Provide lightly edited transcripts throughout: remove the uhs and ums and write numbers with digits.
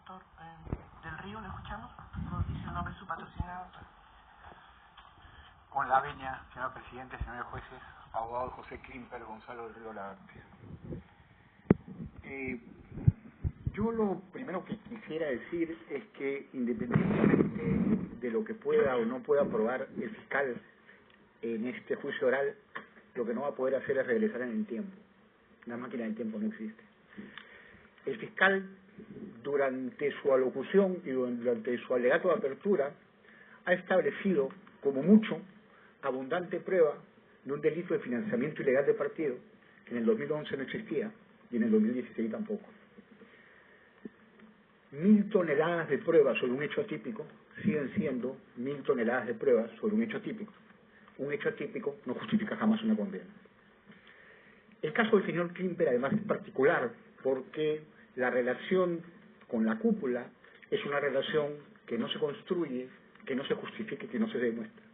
doctor del Río, ¿le escuchamos? Nos dice el nombre de su patrocinador. Con la venia, señor presidente, señores jueces, abogado José Klimper, Gonzalo del Río Lavarte. Yo lo primero que quisiera decir es que independientemente de lo que pueda o no pueda aprobar el fiscal en este juicio oral, lo que no va a poder hacer es regresar en el tiempo. La máquina del tiempo no existe. El fiscal, durante su alocución y durante su alegato de apertura, ha establecido, como mucho, abundante prueba de un delito de financiamiento ilegal de partido, que en el 2011 no existía y en el 2016 tampoco. 1000 toneladas de pruebas sobre un hecho atípico siguen siendo 1000 toneladas de pruebas sobre un hecho atípico. Un hecho atípico no justifica jamás una condena. El caso del señor Klimper además es particular porque la relación con la cúpula es una relación que no se construye, que no se justifica y que no se demuestra.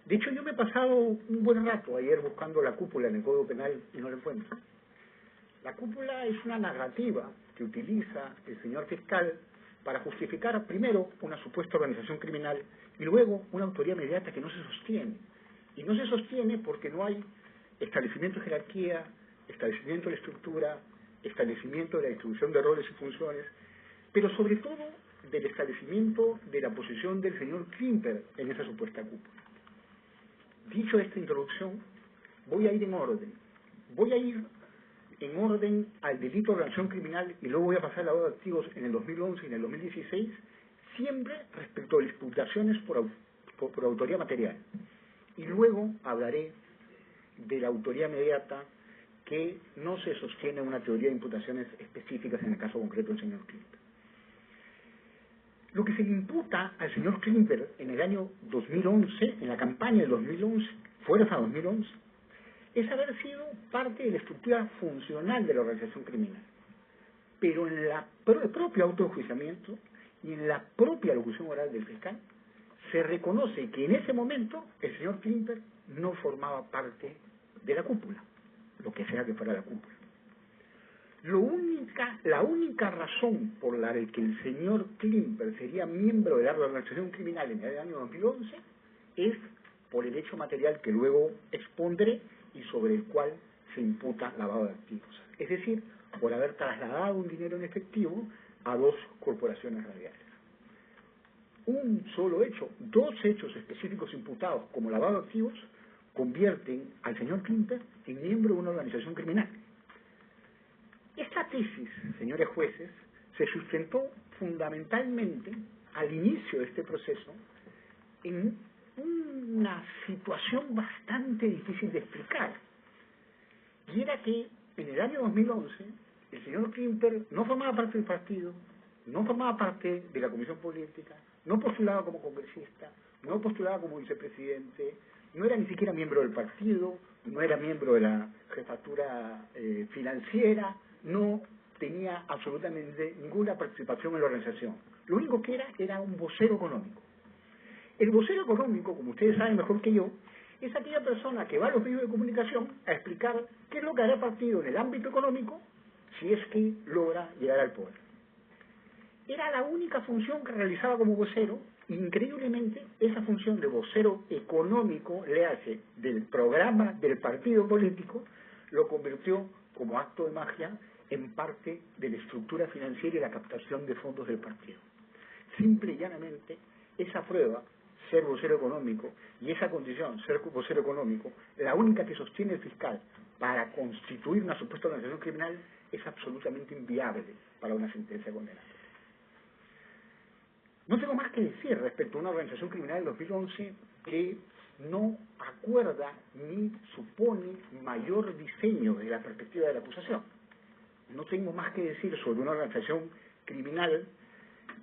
De hecho, yo me he pasado un buen rato ayer buscando la cúpula en el Código Penal y no la encuentro. La cúpula es una narrativa que utiliza el señor fiscal para justificar primero una supuesta organización criminal y luego una autoría inmediata que no se sostiene. Y no se sostiene porque no hay establecimiento de jerarquía, establecimiento de la estructura, establecimiento de la distribución de roles y funciones, pero sobre todo del establecimiento de la posición del señor Klimper en esa supuesta cúpula. Dicho esta introducción, voy a ir en orden. Voy a ir en orden al delito de organización criminal y luego voy a pasar al lavado de activos en el 2011 y en el 2016, siempre respecto de las imputaciones por autoría material. Y luego hablaré de la autoría inmediata que no se sostiene en una teoría de imputaciones específicas en el caso concreto del señor Klimper. Lo que se le imputa al señor Klimper en el año 2011, en la campaña del 2011, fuerza 2011, es haber sido parte de la estructura funcional de la organización criminal. Pero en el propio autoenjuiciamiento y en la propia locución oral del fiscal, se reconoce que en ese momento el señor Klimper no formaba parte de la cúpula, lo que sea que fuera la cúpula. La única razón por la que el señor Klimper sería miembro de la organización criminal en el año 2011 es por el hecho material que luego expondré y sobre el cual se imputa lavado de activos. Es decir, por haber trasladado un dinero en efectivo a dos corporaciones radiales. Un solo hecho, dos hechos específicos imputados como lavado de activos, convierten al señor Klimper en miembro de una organización criminal. Esta tesis, señores jueces, se sustentó fundamentalmente al inicio de este proceso en una situación bastante difícil de explicar. Y era que en el año 2011 el señor Klimper no formaba parte del partido, no formaba parte de la comisión política, no postulaba como congresista, no postulaba como vicepresidente, no era ni siquiera miembro del partido, no era miembro de la jefatura financiera, no tenía absolutamente ninguna participación en la organización. Lo único que era un vocero económico. El vocero económico, como ustedes saben mejor que yo, es aquella persona que va a los medios de comunicación a explicar qué es lo que hará el partido en el ámbito económico si es que logra llegar al poder. Era la única función que realizaba como vocero. Increíblemente, esa función de vocero económico, le hace del programa del partido político, lo convirtió como acto de magia en parte de la estructura financiera y la captación de fondos del partido. Simple y llanamente, esa prueba, ser vocero económico, y esa condición, ser vocero económico, la única que sostiene el fiscal para constituir una supuesta organización criminal, es absolutamente inviable para una sentencia condenatoria. No tengo más que decir respecto a una organización criminal del 2011 que no acuerda ni supone mayor diseño desde la perspectiva de la acusación. No tengo más que decir sobre una organización criminal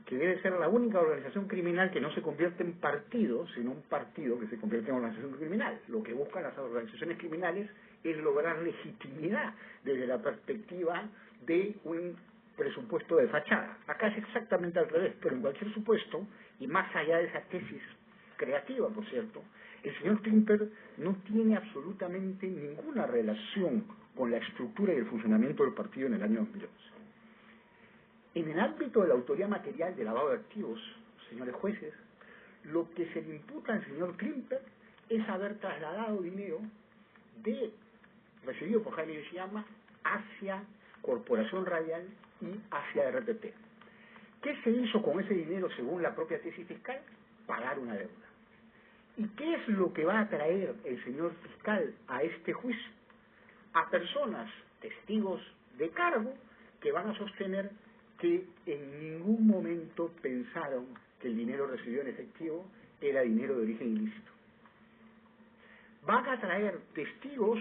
que debe ser la única organización criminal que no se convierte en partido, sino un partido que se convierte en organización criminal. Lo que buscan las organizaciones criminales es lograr legitimidad desde la perspectiva de un presupuesto de fachada. Acá es exactamente al revés, pero en cualquier supuesto, y más allá de esa tesis creativa, por cierto, el señor Klimper no tiene absolutamente ninguna relación con la estructura y el funcionamiento del partido en el año 2011. En el ámbito de la autoría material de lavado de activos, señores jueces, lo que se le imputa al señor Klimper es haber trasladado dinero recibido por Jaime Yoshiyama hacia Corporación Radial y hacia RPP. ¿Qué se hizo con ese dinero según la propia tesis fiscal? Pagar una deuda. ¿Y qué es lo que va a traer el señor fiscal a este juicio? A personas, testigos de cargo, que van a sostener que en ningún momento pensaron que el dinero recibido en efectivo era dinero de origen ilícito. Van a traer testigos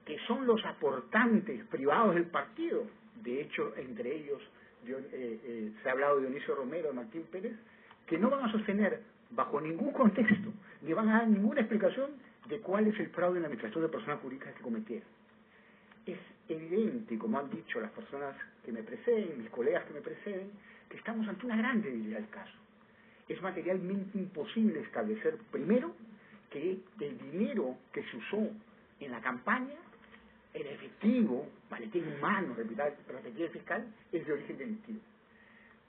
que son los aportantes privados del partido. De hecho, entre ellos se ha hablado de Dionisio Romero, de Martín Pérez, que no van a sostener bajo ningún contexto, ni van a dar ninguna explicación de cuál es el fraude en la administración de personas jurídicas que cometieron. Es evidente, como han dicho las personas que me preceden, mis colegas que me preceden, que estamos ante una gran debilidad del caso. Es materialmente imposible establecer, primero, que el dinero que se usó en la campaña, en efectivo, maletín humano, repetía el fiscal, es de origen delictivo.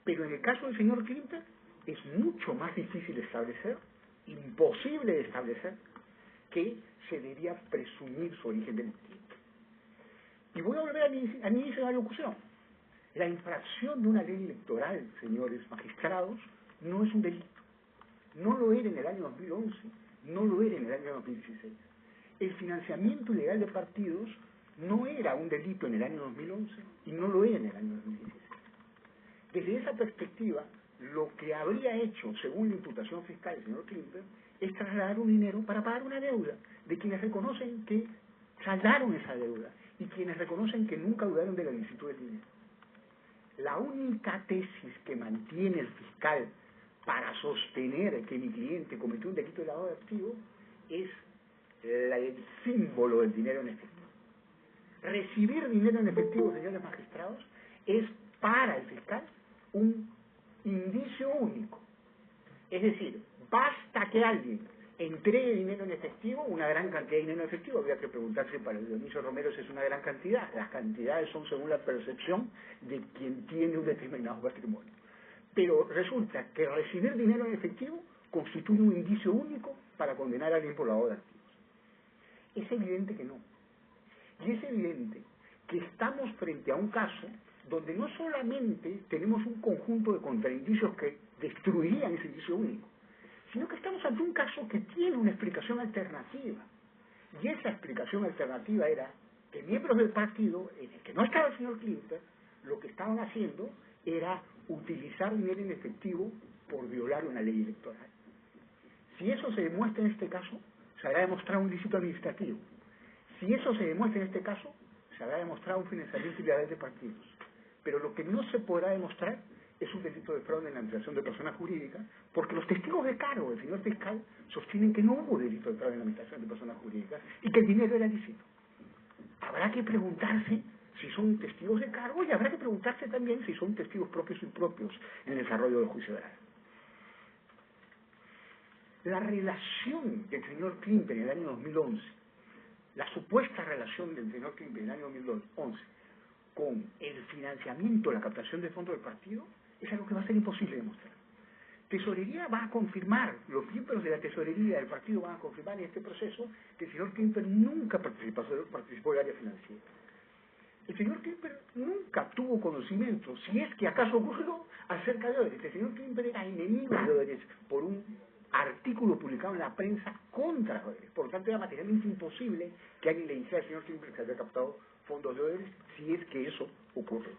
Pero en el caso del señor Klimper, es mucho más difícil de establecer, imposible de establecer, que se debería presumir su origen delictivo. Y voy a volver al inicio de la locución. La infracción de una ley electoral, señores magistrados, no es un delito. No lo era en el año 2011, no lo era en el año 2016. El financiamiento ilegal de partidos no era un delito en el año 2011 y no lo era en el año 2016. Desde esa perspectiva, lo que habría hecho, según la imputación fiscal del señor Klimper, es trasladar un dinero para pagar una deuda de quienes reconocen que saldaron esa deuda y quienes reconocen que nunca dudaron de la licitud del dinero. La única tesis que mantiene el fiscal para sostener que mi cliente cometió un delito de lavado de activos es el símbolo del dinero en efectivo. Recibir dinero en efectivo, señores magistrados, es para el fiscal un indicio único. Es decir, basta que alguien entregue dinero en efectivo, una gran cantidad de dinero en efectivo. Habría que preguntarse para el Dionisio Romero si es una gran cantidad. Las cantidades son según la percepción de quien tiene un determinado patrimonio. Pero resulta que recibir dinero en efectivo constituye un indicio único para condenar a alguien por lavado de activos. Es evidente que no. Y es evidente que estamos frente a un caso donde no solamente tenemos un conjunto de contraindicios que destruirían ese indicio único, sino que estamos ante un caso que tiene una explicación alternativa. Y esa explicación alternativa era que miembros del partido, en el que no estaba el señor Klimper, lo que estaban haciendo era utilizar dinero en efectivo por violar una ley electoral. Si eso se demuestra en este caso, se habrá demostrado un ilícito administrativo. Si eso se demuestra en este caso, se habrá demostrado un financiamiento ilegal de partidos. Pero lo que no se podrá demostrar es un delito de fraude en la administración de personas jurídicas, porque los testigos de cargo del señor fiscal sostienen que no hubo delito de fraude en la administración de personas jurídicas y que el dinero era lícito. Habrá que preguntarse si son testigos de cargo y habrá que preguntarse también si son testigos propios o impropios en el desarrollo del juicio oral. La relación del señor Klimper en el año 2011, la supuesta relación del señor Klimper en el año 2011 con el financiamiento, la captación de fondos del partido, es algo que va a ser imposible demostrar. Tesorería va a confirmar, los miembros de la tesorería del partido van a confirmar en este proceso que el señor Klimper nunca participó del área financiera. El señor Klimper nunca tuvo conocimiento, si es que acaso ocurrió, acerca de Odebrecht. El señor Klimper era enemigo de Odebrecht por un artículo publicado en la prensa contra Odebrecht. Por lo tanto, era materialmente imposible que alguien le dijera al señor Klimper que había captado fondos de Odebrecht, si es que eso ocurre.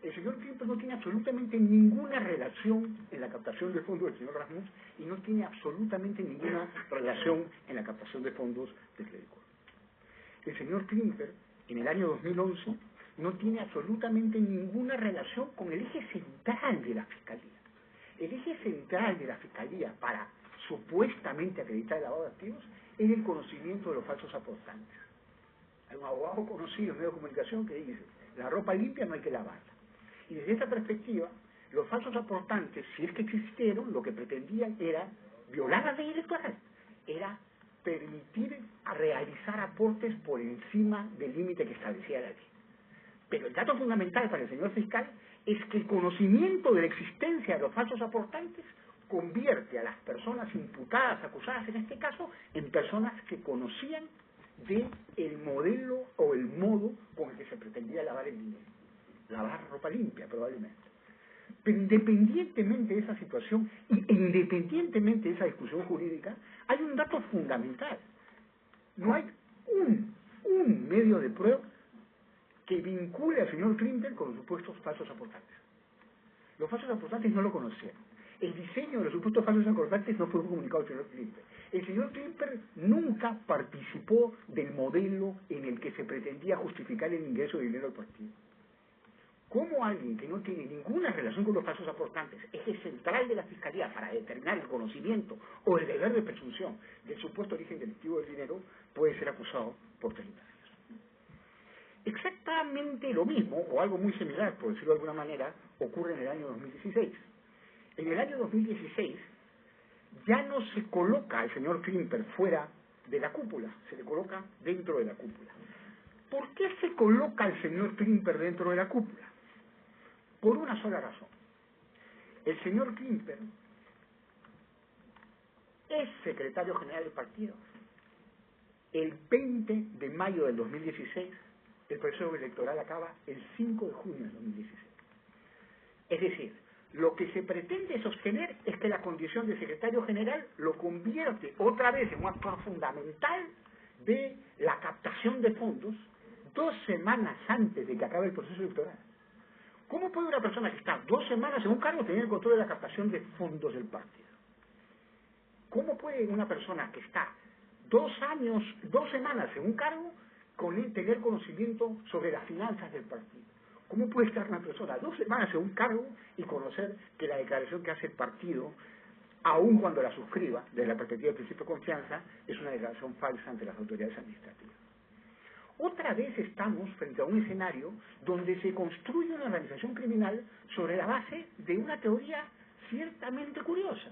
El señor Klimper no tiene absolutamente ninguna relación en la captación de fondos del señor Rasmussen y no tiene absolutamente ninguna relación en la captación de fondos de Credicor. El señor Klimper, en el año 2011, no tiene absolutamente ninguna relación con el eje central de la Fiscalía. El eje central de la Fiscalía para supuestamente acreditar el lavado de activos es el conocimiento de los falsos aportantes. Hay un abogado conocido en medios de comunicación que dice, la ropa limpia no hay que lavarla. Y desde esta perspectiva, los falsos aportantes, si es que existieron, lo que pretendían era violar la ley electoral, era permitir realizar aportes por encima del límite que establecía la ley. Pero el dato fundamental para el señor fiscal es que el conocimiento de la existencia de los falsos aportantes convierte a las personas imputadas, acusadas en este caso, en personas que conocían del modelo o el modo con el que se pretendía lavar el dinero. Lavar ropa limpia, probablemente. Pero independientemente de esa situación e independientemente de esa discusión jurídica, hay un dato fundamental. No hay un medio de prueba que vincule al señor Klimper con los supuestos falsos aportantes. Los falsos aportantes no lo conocían. El diseño de los supuestos falsos aportantes no fue comunicado al señor Klimper. El señor Klimper nunca participó del modelo en el que se pretendía justificar el ingreso de dinero al partido. ¿Cómo alguien que no tiene ninguna relación con los falsos aportantes, eje central de la Fiscalía para determinar el conocimiento o el deber de presunción del supuesto origen delictivo del dinero, puede ser acusado por 30 años? Exactamente lo mismo, o algo muy similar, por decirlo de alguna manera, ocurre en el año 2016. En el año 2016 ya no se coloca al señor Klimper fuera de la cúpula, se le coloca dentro de la cúpula. ¿Por qué se coloca al señor Klimper dentro de la cúpula? Por una sola razón. El señor Klimper es secretario general del partido. El 20 de mayo del 2016, el proceso electoral acaba el 5 de junio del 2016. Es decir, lo que se pretende sostener es que la condición de secretario general lo convierte otra vez en un actor fundamental de la captación de fondos 2 semanas antes de que acabe el proceso electoral. ¿Cómo puede una persona que está 2 semanas en un cargo tener el control de la captación de fondos del partido? ¿Cómo puede una persona que está 2 semanas en un cargo tener conocimiento sobre las finanzas del partido? ¿Cómo puede estar una persona 2 semanas en un cargo y conocer que la declaración que hace el partido, aun cuando la suscriba, desde la perspectiva del principio de confianza, es una declaración falsa ante las autoridades administrativas? Otra vez estamos frente a un escenario donde se construye una organización criminal sobre la base de una teoría ciertamente curiosa.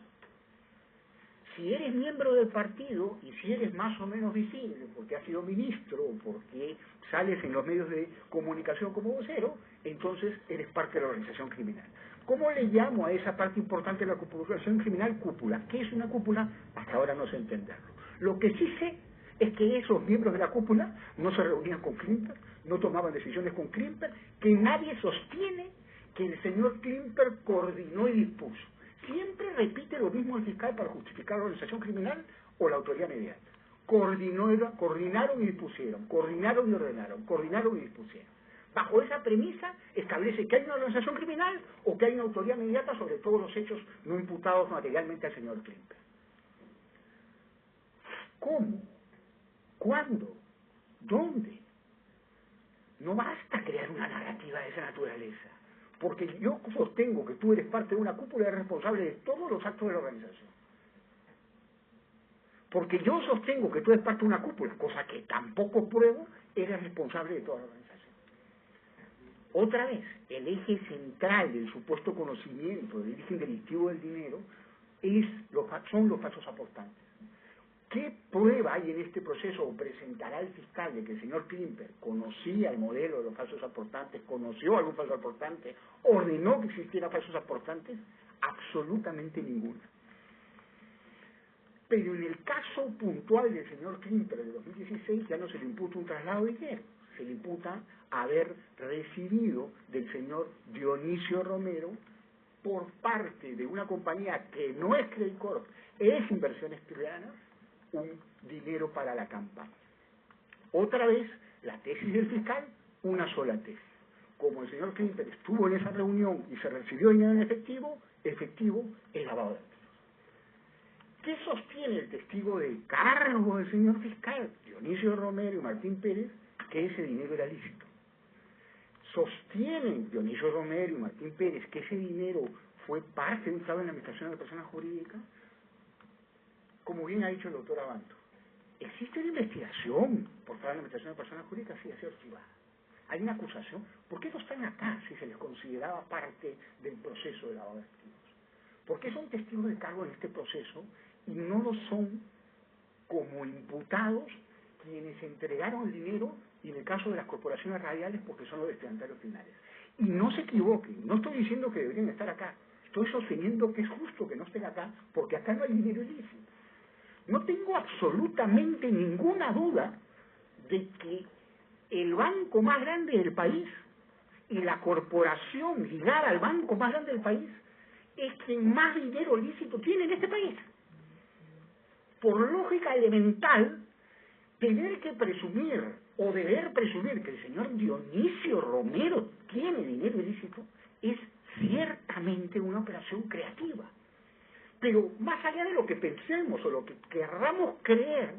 Si eres miembro del partido y si eres más o menos visible porque has sido ministro o porque sales en los medios de comunicación como vocero, entonces eres parte de la organización criminal. ¿Cómo le llamo a esa parte importante de la organización criminal? Cúpula. ¿Qué es una cúpula? Hasta ahora no sé entenderlo. Lo que sí sé es que esos miembros de la cúpula no se reunían con Klimper, no tomaban decisiones con Klimper, que nadie sostiene que el señor Klimper coordinó y dispuso. Siempre repite lo mismo el fiscal para justificar la organización criminal o la autoridad mediata. Coordinaron y dispusieron, coordinaron y ordenaron, coordinaron y dispusieron. Bajo esa premisa establece que hay una organización criminal o que hay una autoridad mediata sobre todos los hechos no imputados materialmente al señor Klimper. ¿Cómo? ¿Cuándo? ¿Dónde? No basta crear una narrativa de esa naturaleza, porque yo sostengo que tú eres parte de una cúpula responsable de todos los actos de la organización. Porque yo sostengo que tú eres parte de una cúpula, cosa que tampoco pruebo, eres responsable de toda la organización. Otra vez, el eje central del supuesto conocimiento del origen delictivo del dinero son los falsos aportantes. ¿Qué prueba hay en este proceso o presentará el fiscal de que el señor Klimper conocía el modelo de los falsos aportantes, conoció a algún falso aportante, ordenó que existieran falsos aportantes? Absolutamente ninguna. Pero en el caso puntual del señor Klimper de 2016 ya no se le imputa un traslado de dinero, se le imputa haber recibido del señor Dionisio Romero por parte de una compañía que no es Credit Corp, es Inversiones Piuranas, un dinero para la campaña. Otra vez, la tesis del fiscal, una sola tesis. Como el señor Klimper estuvo en esa reunión y se recibió dinero en efectivo es lavado de activos. ¿Qué sostiene el testigo de cargo del señor fiscal, Dionisio Romero y Martín Pérez, que ese dinero era lícito? Sostienen Dionisio Romero y Martín Pérez que ese dinero fue parte de un fraude en la administración de personas jurídicas. Como bien ha dicho el doctor Abanto, existe una investigación por fraude en la administración de personas jurídicas, sí, ha sido archivada. Hay una acusación. ¿Por qué no están acá si se les consideraba parte del proceso de lavado de activos? ¿Por qué son testigos de cargo en este proceso y no lo son como imputados quienes entregaron el dinero y en el caso de las corporaciones radiales porque son los destinatarios finales. Y no se equivoquen, no estoy diciendo que deberían estar acá, estoy sosteniendo que es justo que no estén acá porque acá no hay dinero ilícito. No tengo absolutamente ninguna duda de que el banco más grande del país y la corporación ligada al banco más grande del país es quien más dinero lícito tiene en este país. Por lógica elemental, tener que presumir o deber presumir que el señor Dionisio Romero tiene dinero ilícito es ciertamente una operación creativa. Pero más allá de lo que pensemos o lo que querramos creer,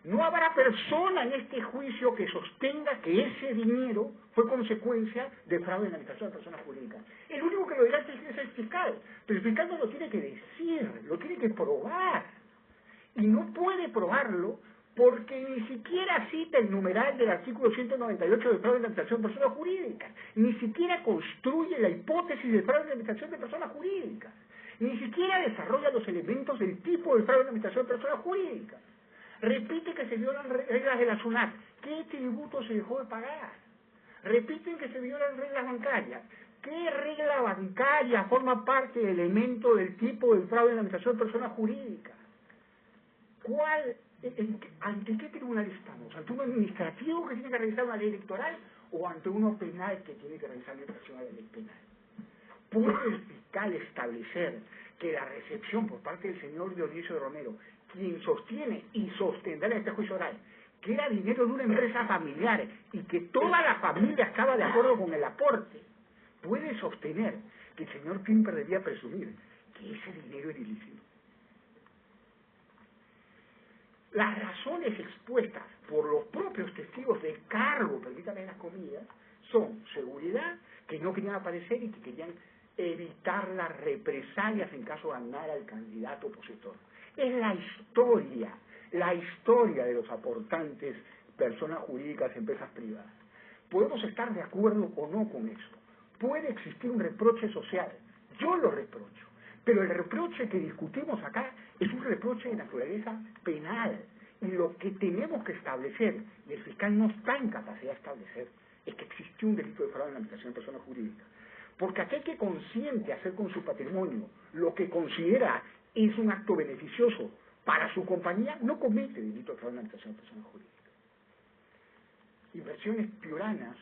no habrá persona en este juicio que sostenga que ese dinero fue consecuencia de fraude en la administración de personas jurídicas. El único que lo dirá es el fiscal, pero el fiscal no lo tiene que decir, lo tiene que probar. Y no puede probarlo porque ni siquiera cita el numeral del artículo 198 de fraude en la administración de personas jurídicas, ni siquiera construye la hipótesis de fraude en la administración de personas jurídicas, ni siquiera desarrolla los elementos del tipo de fraude en la administración de personas jurídicas. Repite que se violan reglas de la SUNAT. ¿Qué tributo se dejó de pagar? Repiten que se violan reglas bancarias. ¿Qué regla bancaria forma parte del elemento del tipo del fraude en la administración de personas jurídicas? ¿Ante qué tribunal estamos? ¿Ante un administrativo que tiene que revisar una ley electoral o ante uno penal que tiene que revisar la infracción a la ley penal? ¿Puede el fiscal establecer que la recepción por parte del señor Dionisio Romero, quien sostiene y sostendrá en este juicio oral, que era dinero de una empresa familiar y que toda la familia estaba de acuerdo con el aporte, puede sostener que el señor Klimper debía presumir que ese dinero era ilícito? Las razones expuestas por los propios testigos de cargo, permítanme las comillas, son seguridad, que no querían aparecer y que querían evitar las represalias en caso ganara el candidato opositor. Es la historia de los aportantes, personas jurídicas, empresas privadas. Podemos estar de acuerdo o no con esto. Puede existir un reproche social, yo lo reprocho, pero el reproche que discutimos acá es un reproche de naturaleza penal. Y lo que tenemos que establecer, y el fiscal no está en capacidad de establecer, es que existió un delito de fraude en la administración de personas jurídicas. Porque aquel que consiente hacer con su patrimonio lo que considera es un acto beneficioso para su compañía, no comete delito de fraude en la administración de personas jurídicas. Inversiones Pioranas,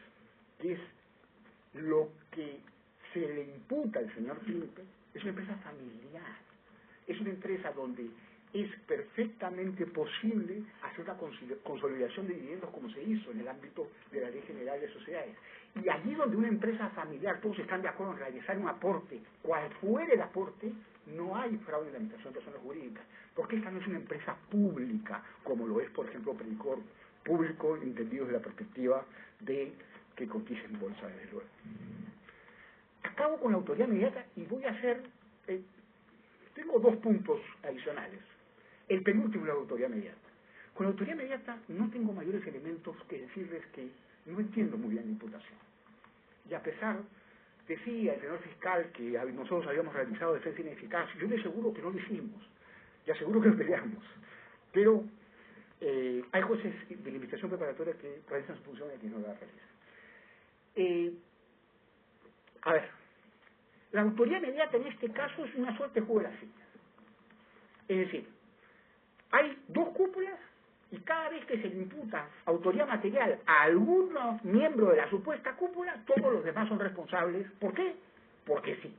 que es lo que se le imputa al señor Klimper, es una empresa familiar. Es una empresa donde es perfectamente posible hacer una consolidación de dividendos como se hizo en el ámbito de la Ley General de Sociedades. Y allí donde una empresa familiar, todos están de acuerdo en realizar un aporte, cual fuere el aporte, no hay fraude en la administración de personas jurídicas, porque esta no es una empresa pública, como lo es, por ejemplo, Predicor, público, entendido desde la perspectiva de que cotiza en bolsa, desde luego. Acabo con la autoridad inmediata y voy a hacer... tengo dos puntos adicionales. El penúltimo es la autoridad inmediata. Con la autoridad inmediata no tengo mayores elementos que decirles que no entiendo muy bien la imputación. Y a pesar, decía el señor fiscal que nosotros habíamos realizado defensa ineficaz, yo le aseguro que no lo hicimos, y aseguro que lo peleamos. Pero hay jueces de la investigación preparatoria que realizan su función y que no la realizan. A ver, la autoridad inmediata en este caso es una suerte de juego de las sillas. Es decir, hay dos cúpulas y cada vez que se le imputa autoridad material a algunos miembros de la supuesta cúpula, todos los demás son responsables. ¿Por qué? Porque sí.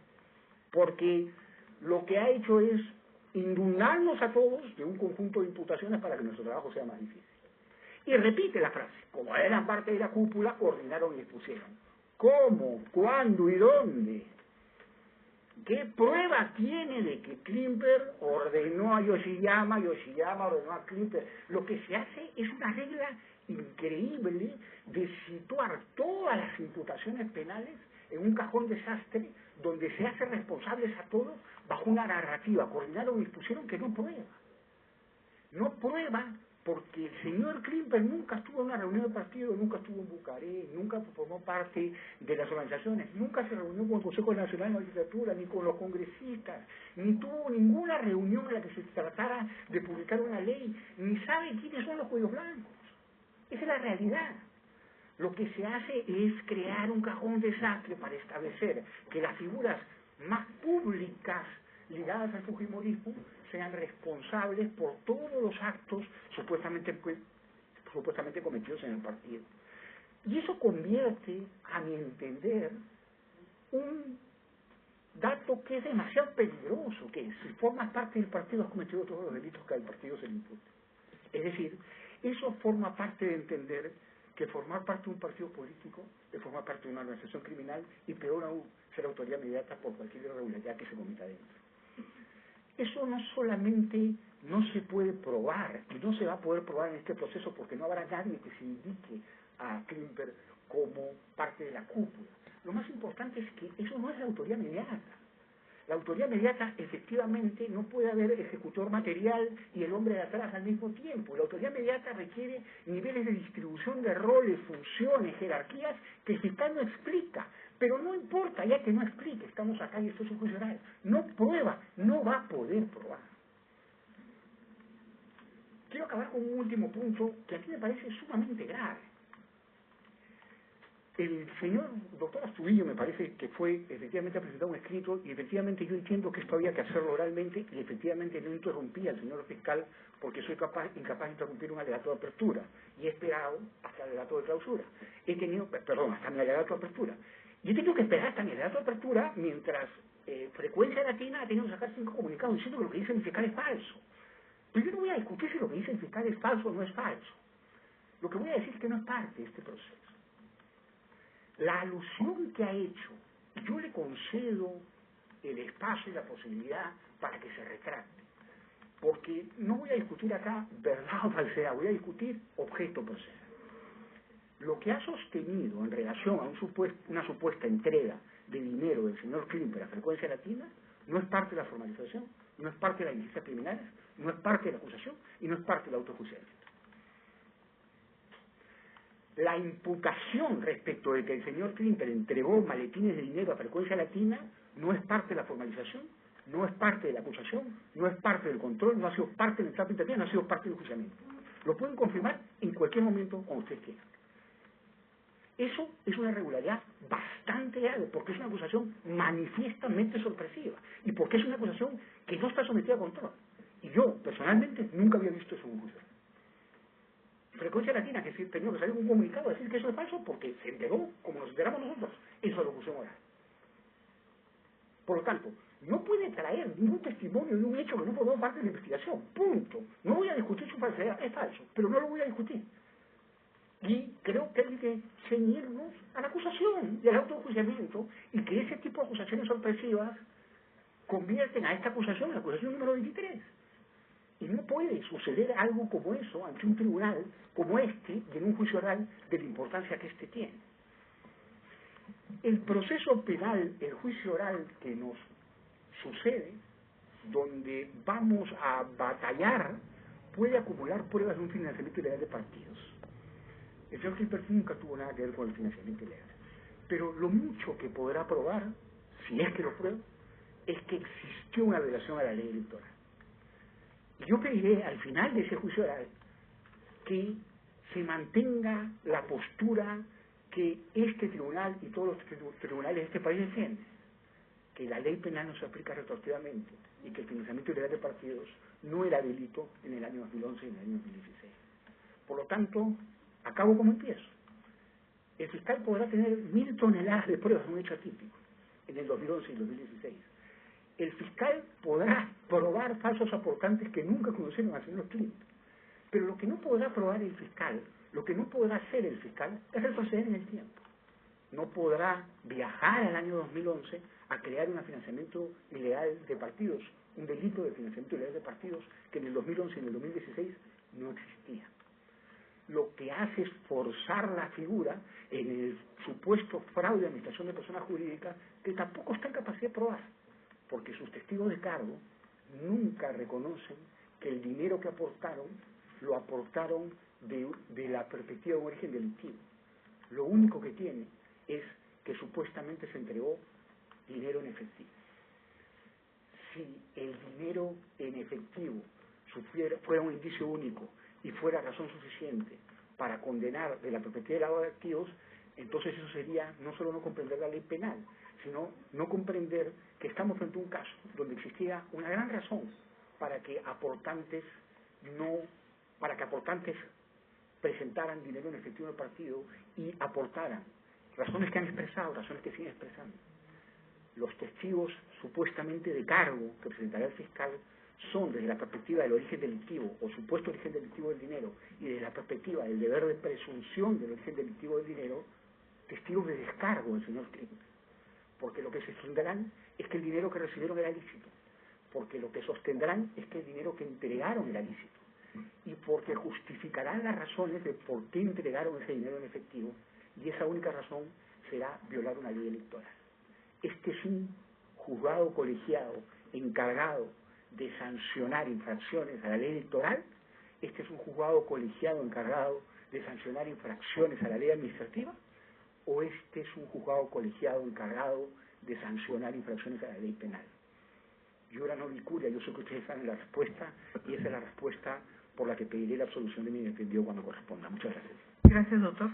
Porque lo que ha hecho es inundarnos a todos de un conjunto de imputaciones para que nuestro trabajo sea más difícil. Y repite la frase, como eran parte de la cúpula, coordinaron y expusieron. ¿Cómo? ¿Cuándo y dónde? ¿Qué prueba tiene de que Klimper ordenó a Yoshiyama ordenó a Klimper? Lo que se hace es una regla increíble de situar todas las imputaciones penales en un cajón desastre donde se hace responsables a todos bajo una narrativa. Coordinaron y expusieron que no prueba. No prueba porque el señor Klimper nunca estuvo en una reunión de partido, nunca estuvo en Bucarest, nunca formó parte de las organizaciones, nunca se reunió con el Consejo Nacional de Magistratura, ni con los congresistas, ni tuvo ninguna reunión en la que se tratara de publicar una ley, ni sabe quiénes son los cuellos blancos. Esa es la realidad. Lo que se hace es crear un cajón desastre para establecer que las figuras más públicas ligadas al fujimorismo sean responsables por todos los actos supuestamente cometidos en el partido. Y eso convierte, a mi entender, un dato que es demasiado peligroso, que si formas parte del partido has cometido todos los delitos que al partido se le impute. Es decir, eso forma parte de entender que formar parte de un partido político es formar parte de una organización criminal y peor aún, ser autoridad inmediata por cualquier irregularidad que se cometa dentro. Eso no solamente no se puede probar, y no se va a poder probar en este proceso porque no habrá nadie que se indique a Klimper como parte de la cúpula. Lo más importante es que eso no es la autoridad inmediata. La autoridad inmediata, efectivamente, no puede haber ejecutor material y el hombre de atrás al mismo tiempo. La autoridad inmediata requiere niveles de distribución de roles, funciones, jerarquías que el fiscal no explica. Pero no importa, ya que no explique, estamos acá y esto es un juicio oral. No prueba, no va a poder probar. Quiero acabar con un último punto que aquí me parece sumamente grave. El señor doctor Astudillo me parece que fue efectivamente a presentar un escrito y efectivamente yo entiendo que esto había que hacerlo oralmente y efectivamente no interrumpí al señor fiscal porque soy incapaz de interrumpir un alegato de apertura y he esperado hasta el alegato de clausura. Hasta mi alegato de apertura. Y he tenido que esperar hasta mi alegato de apertura mientras Frecuencia Latina ha tenido que sacar 5 comunicados diciendo que lo que dice el fiscal es falso. Pero yo no voy a discutir si lo que dice el fiscal es falso o no es falso. Lo que voy a decir es que no es parte de este proceso. La alusión que ha hecho, yo le concedo el espacio y la posibilidad para que se retracte, porque no voy a discutir acá verdad o falsedad, voy a discutir objeto procesal. Lo que ha sostenido en relación a una supuesta entrega de dinero del señor Klimper a Frecuencia Latina no es parte de la formalización, no es parte de las diligencias criminales, no es parte de la acusación y no es parte del autojuiciamiento. La imputación respecto de que el señor Klimper entregó maletines de dinero a Frecuencia Latina no es parte de la formalización, no es parte de la acusación, no es parte del control, no ha sido parte del trato intermedio, no ha sido parte del juiciamiento. Lo pueden confirmar en cualquier momento cuando ustedes quieran. Eso es una irregularidad bastante grave, porque es una acusación manifiestamente sorpresiva y porque es una acusación que no está sometida a control. Y yo, personalmente, nunca había visto eso en un juicio. Frecuencia Latina, que tenía que salir un comunicado a decir que eso es falso porque se enteró, como nos enteramos nosotros, en su alocución oral. Por lo tanto, no puede traer ningún testimonio de un hecho que no formó parte de la investigación. Punto. No voy a discutir su falsedad, es falso, pero no lo voy a discutir. Y creo que hay que ceñirnos a la acusación y al autojuiciamiento y que ese tipo de acusaciones sorpresivas convierten a esta acusación en la acusación número 23. Y no puede suceder algo como eso ante un tribunal como este y en un juicio oral de la importancia que este tiene. El proceso penal, el juicio oral que nos sucede, donde vamos a batallar, puede acumular pruebas de un financiamiento ilegal de partidos. El señor Klimper nunca tuvo nada que ver con el financiamiento ilegal. Pero lo mucho que podrá probar, si es que lo prueba, es que existió una violación a la ley electoral. Y yo pediré al final de ese juicio oral que se mantenga la postura que este tribunal y todos los tribunales de este país defienden, que la ley penal no se aplica retroactivamente y que el financiamiento ilegal de partidos no era delito en el año 2011 y en el año 2016. Por lo tanto, acabo como empiezo. El fiscal podrá tener 1000 toneladas de pruebas de un hecho atípico en el 2011 y el 2016. El fiscal podrá probar falsos aportantes que nunca conocieron al señor Klimper. Pero lo que no podrá probar el fiscal, lo que no podrá hacer el fiscal, es retroceder en el tiempo. No podrá viajar al año 2011 a crear un financiamiento ilegal de partidos, un delito de financiamiento ilegal de partidos que en el 2011 y en el 2016 no existía. Lo que hace es forzar la figura en el supuesto fraude de administración de personas jurídicas que tampoco está en capacidad de probar, porque sus testigos de cargo nunca reconocen que el dinero que aportaron lo aportaron de la perspectiva de un origen delictivo. Lo único que tiene es que supuestamente se entregó dinero en efectivo. Si el dinero en efectivo fuera un indicio único y fuera razón suficiente para condenar de la perspectiva del lavado de activos, entonces eso sería no solo no comprender la ley penal, sino no comprender que estamos frente a un caso donde existía una gran razón para que aportantes presentaran dinero en efectivo al partido y aportaran, razones que han expresado, razones que siguen expresando. Los testigos supuestamente de cargo que presentará el fiscal son, desde la perspectiva del origen delictivo o supuesto origen delictivo del dinero y desde la perspectiva del deber de presunción del origen delictivo del dinero, testigos de descargo del señor Klimper, porque lo que se sostendrán es que el dinero que recibieron era lícito, porque lo que sostendrán es que el dinero que entregaron era lícito, y porque justificarán las razones de por qué entregaron ese dinero en efectivo, y esa única razón será violar una ley electoral. Este es un juzgado colegiado encargado de sancionar infracciones a la ley electoral. Este es un juzgado colegiado encargado de sancionar infracciones a la ley administrativa, o este es un juzgado colegiado encargado de sancionar infracciones a la ley penal. Jura non licuria, yo sé que ustedes saben la respuesta, y esa es la respuesta por la que pediré la absolución de mi defendido cuando corresponda. Muchas gracias. Gracias, doctor.